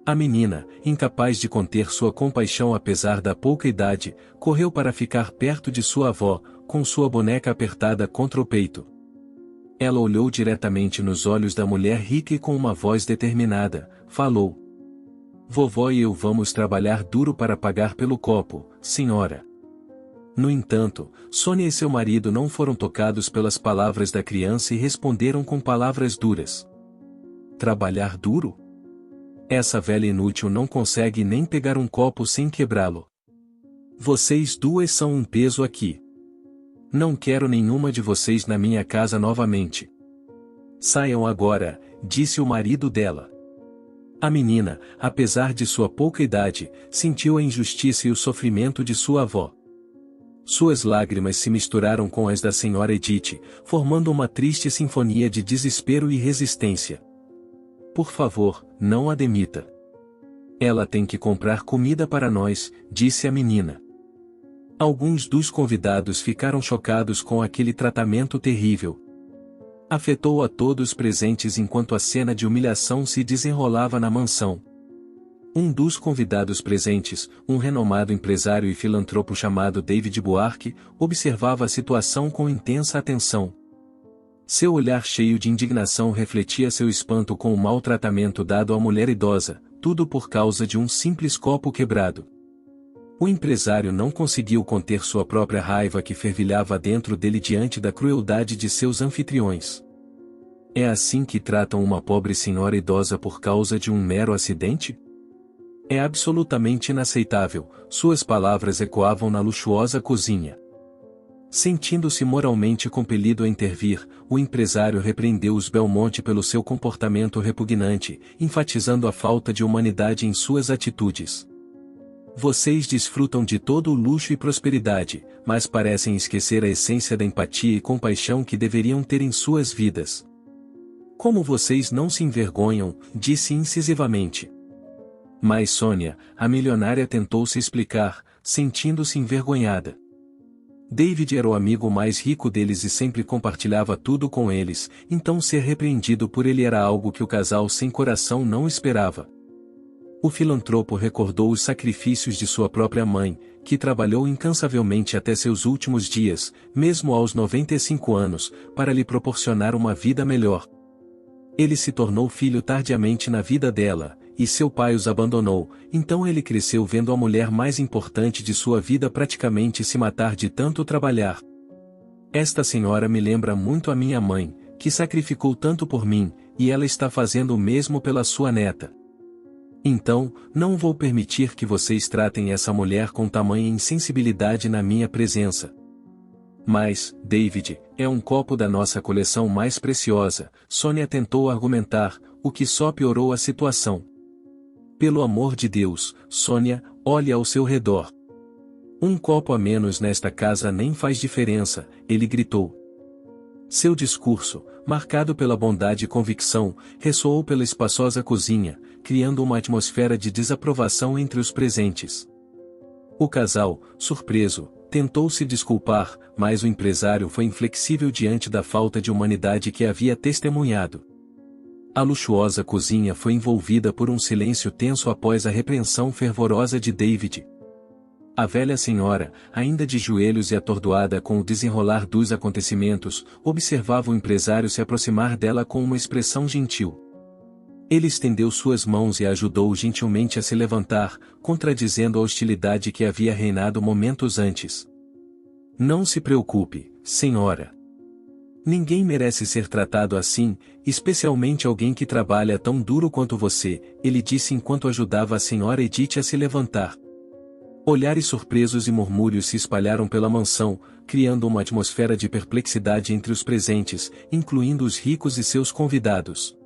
S1: A menina, incapaz de conter sua compaixão apesar da pouca idade, correu para ficar perto de sua avó, com sua boneca apertada contra o peito. Ela olhou diretamente nos olhos da mulher rica e com uma voz determinada, falou: "Vovó e eu vamos trabalhar duro para pagar pelo copo, senhora." No entanto, Sônia e seu marido não foram tocados pelas palavras da criança e responderam com palavras duras. "Trabalhar duro? Essa velha inútil não consegue nem pegar um copo sem quebrá-lo. Vocês duas são um peso aqui. Não quero nenhuma de vocês na minha casa novamente. Saiam agora", disse o marido dela. A menina, apesar de sua pouca idade, sentiu a injustiça e o sofrimento de sua avó. Suas lágrimas se misturaram com as da senhora Edith, formando uma triste sinfonia de desespero e resistência. "Por favor, não a demita. Ela tem que comprar comida para nós", disse a menina. Alguns dos convidados ficaram chocados com aquele tratamento terrível. Afetou a todos presentes enquanto a cena de humilhação se desenrolava na mansão. Um dos convidados presentes, um renomado empresário e filantropo chamado David Buarque, observava a situação com intensa atenção. Seu olhar cheio de indignação refletia seu espanto com o mau tratamento dado à mulher idosa, tudo por causa de um simples copo quebrado. O empresário não conseguiu conter sua própria raiva que fervilhava dentro dele diante da crueldade de seus anfitriões. É assim que tratam uma pobre senhora idosa por causa de um mero acidente? É absolutamente inaceitável, suas palavras ecoavam na luxuosa cozinha. Sentindo-se moralmente compelido a intervir, o empresário repreendeu os Belmonte pelo seu comportamento repugnante, enfatizando a falta de humanidade em suas atitudes. Vocês desfrutam de todo o luxo e prosperidade, mas parecem esquecer a essência da empatia e compaixão que deveriam ter em suas vidas. Como vocês não se envergonham, disse incisivamente. Mas Sônia, a milionária tentou se explicar, sentindo-se envergonhada. David era o amigo mais rico deles e sempre compartilhava tudo com eles, então ser repreendido por ele era algo que o casal sem coração não esperava. O filantropo recordou os sacrifícios de sua própria mãe, que trabalhou incansavelmente até seus últimos dias, mesmo aos 95 anos, para lhe proporcionar uma vida melhor. Ele se tornou filho tardiamente na vida dela, e seu pai os abandonou, então ele cresceu vendo a mulher mais importante de sua vida praticamente se matar de tanto trabalhar. Esta senhora me lembra muito a minha mãe, que sacrificou tanto por mim, e ela está fazendo o mesmo pela sua neta. Então, não vou permitir que vocês tratem essa mulher com tamanha insensibilidade na minha presença. Mas, David, é um copo da nossa coleção mais preciosa, Sônia tentou argumentar, o que só piorou a situação. Pelo amor de Deus, Sônia, olhe ao seu redor. Um copo a menos nesta casa nem faz diferença, ele gritou. Seu discurso, marcado pela bondade e convicção, ressoou pela espaçosa cozinha, criando uma atmosfera de desaprovação entre os presentes. O casal, surpreso, tentou se desculpar, mas o empresário foi inflexível diante da falta de humanidade que havia testemunhado. A luxuosa cozinha foi envolvida por um silêncio tenso após a repreensão fervorosa de David. A velha senhora, ainda de joelhos e atordoada com o desenrolar dos acontecimentos, observava o empresário se aproximar dela com uma expressão gentil. Ele estendeu suas mãos e a ajudou gentilmente a se levantar, contradizendo a hostilidade que havia reinado momentos antes. Não se preocupe, senhora. Ninguém merece ser tratado assim, especialmente alguém que trabalha tão duro quanto você, ele disse enquanto ajudava a senhora Edith a se levantar. Olhares surpresos e murmúrios se espalharam pela mansão, criando uma atmosfera de perplexidade entre os presentes, incluindo os ricos e seus convidados.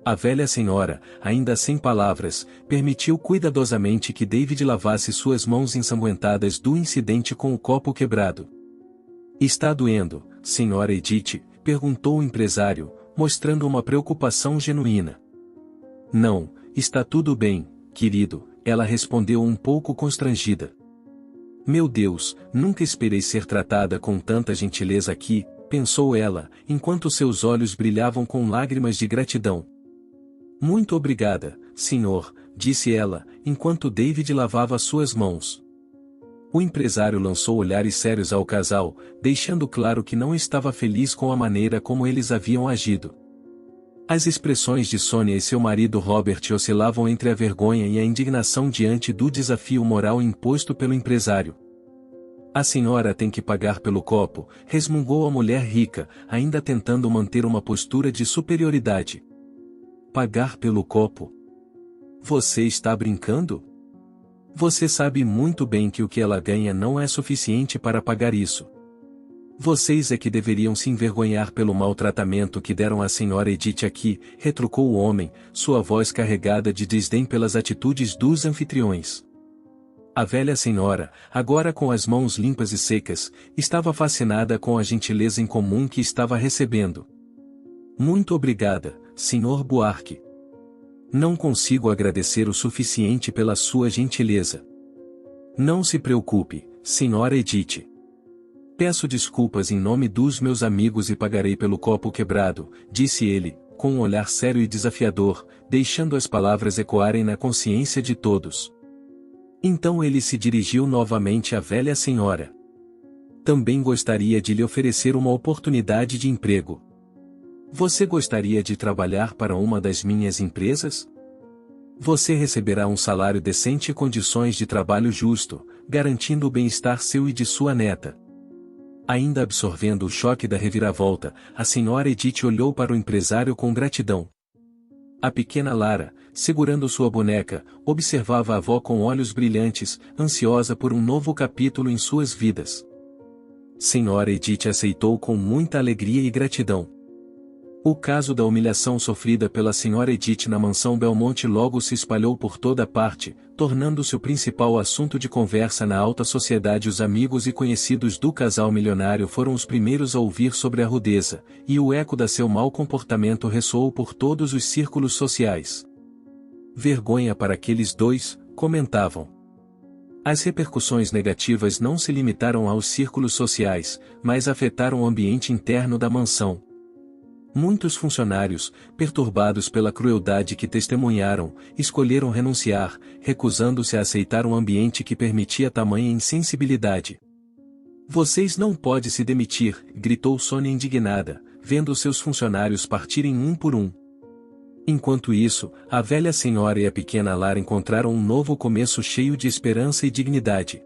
S1: A velha senhora, ainda sem palavras, permitiu cuidadosamente que David lavasse suas mãos ensanguentadas do incidente com o copo quebrado. Está doendo, senhora Edith? Perguntou o empresário, mostrando uma preocupação genuína. Não, está tudo bem, querido, ela respondeu um pouco constrangida. Meu Deus, nunca esperei ser tratada com tanta gentileza aqui, pensou ela, enquanto seus olhos brilhavam com lágrimas de gratidão. Muito obrigada, senhor, disse ela, enquanto David lavava suas mãos. O empresário lançou olhares sérios ao casal, deixando claro que não estava feliz com a maneira como eles haviam agido. As expressões de Sônia e seu marido Robert oscilavam entre a vergonha e a indignação diante do desafio moral imposto pelo empresário. A senhora tem que pagar pelo copo, resmungou a mulher rica, ainda tentando manter uma postura de superioridade. Pagar pelo copo? Você está brincando? Você sabe muito bem que o que ela ganha não é suficiente para pagar isso. Vocês é que deveriam se envergonhar pelo maltratamento que deram à senhora Edith aqui, retrucou o homem, sua voz carregada de desdém pelas atitudes dos anfitriões. A velha senhora, agora com as mãos limpas e secas, estava fascinada com a gentileza incomum que estava recebendo. Muito obrigada, Sr. Buarque. Não consigo agradecer o suficiente pela sua gentileza. Não se preocupe, Sra. Edith. Peço desculpas em nome dos meus amigos e pagarei pelo copo quebrado, disse ele, com um olhar sério e desafiador, deixando as palavras ecoarem na consciência de todos. Então ele se dirigiu novamente à velha senhora. Também gostaria de lhe oferecer uma oportunidade de emprego. Você gostaria de trabalhar para uma das minhas empresas? Você receberá um salário decente e condições de trabalho justo, garantindo o bem-estar seu e de sua neta. Ainda absorvendo o choque da reviravolta, a senhora Edith olhou para o empresário com gratidão. A pequena Lara, segurando sua boneca, observava a avó com olhos brilhantes, ansiosa por um novo capítulo em suas vidas. Senhora Edith aceitou com muita alegria e gratidão. O caso da humilhação sofrida pela senhora Edith na mansão Belmonte logo se espalhou por toda parte, tornando-se o principal assunto de conversa na alta sociedade. Os amigos e conhecidos do casal milionário foram os primeiros a ouvir sobre a rudeza, e o eco da seu mau comportamento ressoou por todos os círculos sociais. Vergonha para aqueles dois, comentavam. As repercussões negativas não se limitaram aos círculos sociais, mas afetaram o ambiente interno da mansão. Muitos funcionários, perturbados pela crueldade que testemunharam, escolheram renunciar, recusando-se a aceitar um ambiente que permitia tamanha insensibilidade. Vocês não podem se demitir, gritou Sônia indignada, vendo seus funcionários partirem um por um. Enquanto isso, a velha senhora e a pequena Lara encontraram um novo começo cheio de esperança e dignidade.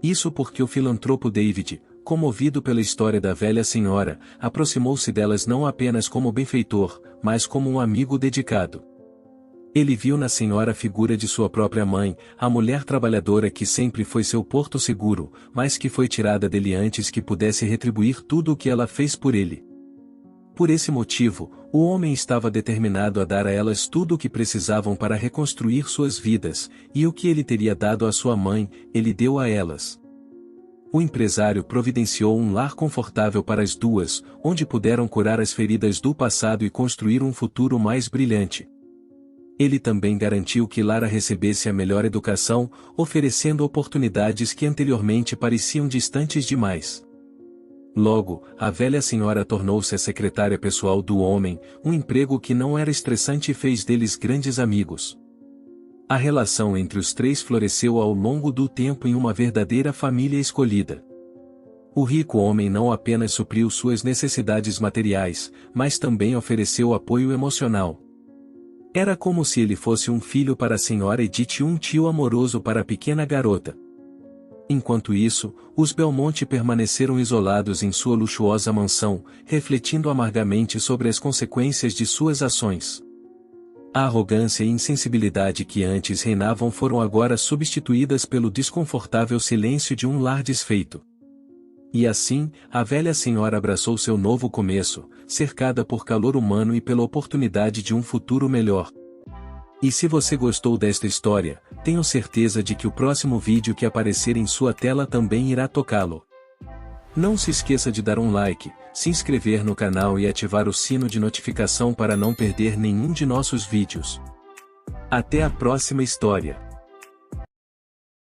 S1: Isso porque o filantropo David, comovido pela história da velha senhora, aproximou-se delas não apenas como benfeitor, mas como um amigo dedicado. Ele viu na senhora a figura de sua própria mãe, a mulher trabalhadora que sempre foi seu porto seguro, mas que foi tirada dele antes que pudesse retribuir tudo o que ela fez por ele. Por esse motivo, o homem estava determinado a dar a elas tudo o que precisavam para reconstruir suas vidas, e o que ele teria dado à sua mãe, ele deu a elas. O empresário providenciou um lar confortável para as duas, onde puderam curar as feridas do passado e construir um futuro mais brilhante. Ele também garantiu que Lara recebesse a melhor educação, oferecendo oportunidades que anteriormente pareciam distantes demais. Logo, a velha senhora tornou-se a secretária pessoal do homem, um emprego que não era estressante e fez deles grandes amigos. A relação entre os três floresceu ao longo do tempo em uma verdadeira família escolhida. O rico homem não apenas supriu suas necessidades materiais, mas também ofereceu apoio emocional. Era como se ele fosse um filho para a senhora Edith e um tio amoroso para a pequena garota. Enquanto isso, os Belmonte permaneceram isolados em sua luxuosa mansão, refletindo amargamente sobre as consequências de suas ações. A arrogância e insensibilidade que antes reinavam foram agora substituídas pelo desconfortável silêncio de um lar desfeito. E assim, a velha senhora abraçou seu novo começo, cercada por calor humano e pela oportunidade de um futuro melhor. E se você gostou desta história, tenho certeza de que o próximo vídeo que aparecer em sua tela também irá tocá-lo. Não se esqueça de dar um like, se inscrever no canal e ativar o sino de notificação para não perder nenhum de nossos vídeos. Até a próxima história.